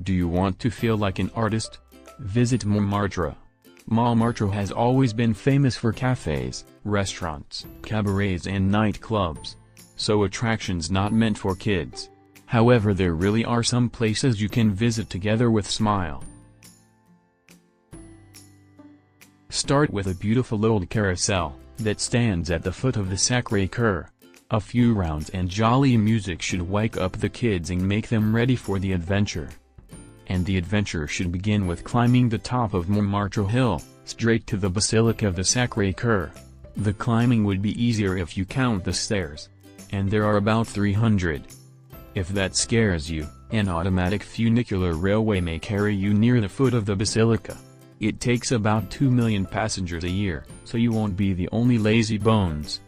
Do you want to feel like an artist? Visit Montmartre. Montmartre has always been famous for cafes, restaurants, cabarets and nightclubs. So attractions not meant for kids. However, there really are some places you can visit together with smile. Start with a beautiful old carousel that stands at the foot of the Sacre-Coeur. A few rounds and jolly music should wake up the kids and make them ready for the adventure. And the adventure should begin with climbing the top of Montmartre Hill, straight to the Basilica of the Sacre-Coeur. The climbing would be easier if you count the stairs. And there are about 300. If that scares you, an automatic funicular railway may carry you near the foot of the Basilica. It takes about 2 million passengers a year, so you won't be the only lazy bones.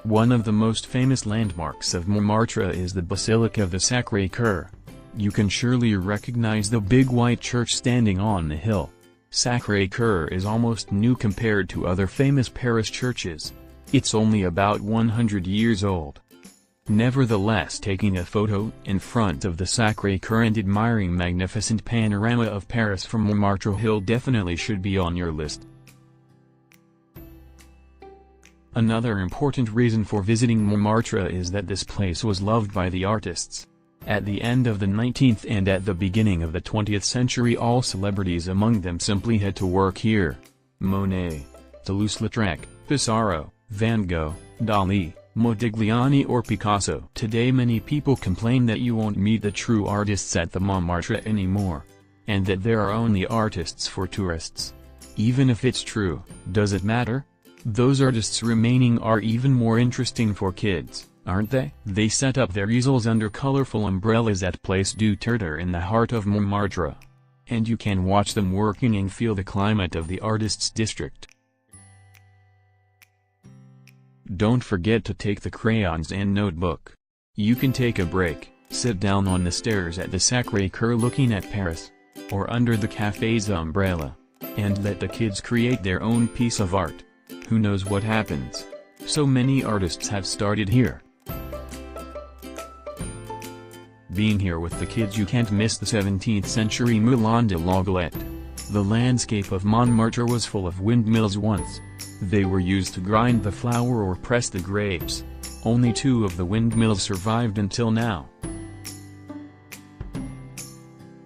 One of the most famous landmarks of Montmartre is the Basilica of the Sacre-Coeur. You can surely recognize the big white church standing on the hill. Sacre-Coeur is almost new compared to other famous Paris churches. It's only about 100 years old. Nevertheless, taking a photo in front of the Sacre-Coeur and admiring magnificent panorama of Paris from Montmartre Hill definitely should be on your list. Another important reason for visiting Montmartre is that this place was loved by the artists. At the end of the 19th and at the beginning of the 20th century, all celebrities among them simply had to work here. Monet, Toulouse-Lautrec, Pissarro, Van Gogh, Dali, Modigliani or Picasso. Today many people complain that you won't meet the true artists at the Montmartre anymore. And that there are only artists for tourists. Even if it's true, does it matter? Those artists remaining are even more interesting for kids, aren't they? They set up their easels under colorful umbrellas at Place du Tertre in the heart of Montmartre. And you can watch them working and feel the climate of the artists' district. Don't forget to take the crayons and notebook. You can take a break, sit down on the stairs at the Sacre-Coeur looking at Paris, or under the cafe's umbrella, and let the kids create their own piece of art. Who knows what happens? So many artists have started here. Being here with the kids, you can't miss the 17th century Moulin de la Galette. The landscape of Montmartre was full of windmills once. They were used to grind the flour or press the grapes. Only 2 of the windmills survived until now.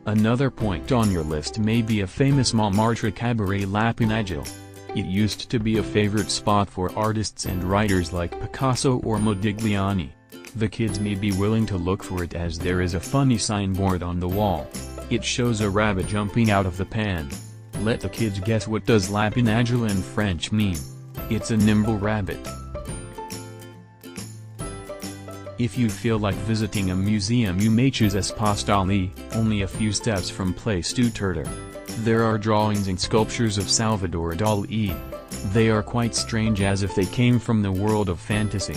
Another point on your list may be a famous Montmartre cabaret La Pinagile. It used to be a favorite spot for artists and writers like Picasso or Modigliani. The kids may be willing to look for it as there is a funny signboard on the wall. It shows a rabbit jumping out of the pan. Let the kids guess, what does La Pinagile in French mean? It's a nimble rabbit. If you feel like visiting a museum, you may choose Espace Dali, only a few steps from Place du Tertre. There are drawings and sculptures of Salvador Dali. They are quite strange, as if they came from the world of fantasy.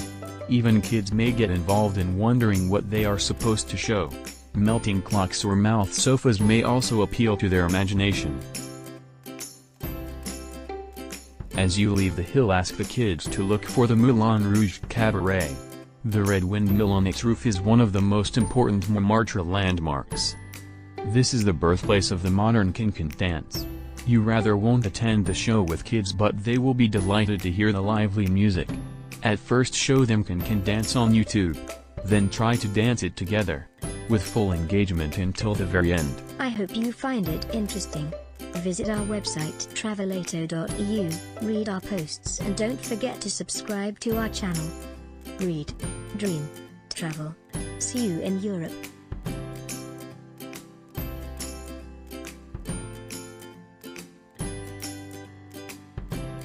Even kids may get involved in wondering what they are supposed to show. Melting clocks or mouth sofas may also appeal to their imagination. As you leave the hill, ask the kids to look for the Moulin Rouge Cabaret. The red windmill on its roof is one of the most important Montmartre landmarks. This is the birthplace of the modern can-can dance. You rather won't attend the show with kids, but they will be delighted to hear the lively music. At first, show them can-can dance on YouTube. Then try to dance it together, with full engagement until the very end. I hope you find it interesting. Visit our website Travelato.eu, read our posts, and don't forget to subscribe to our channel. Read, dream, travel. See you in Europe.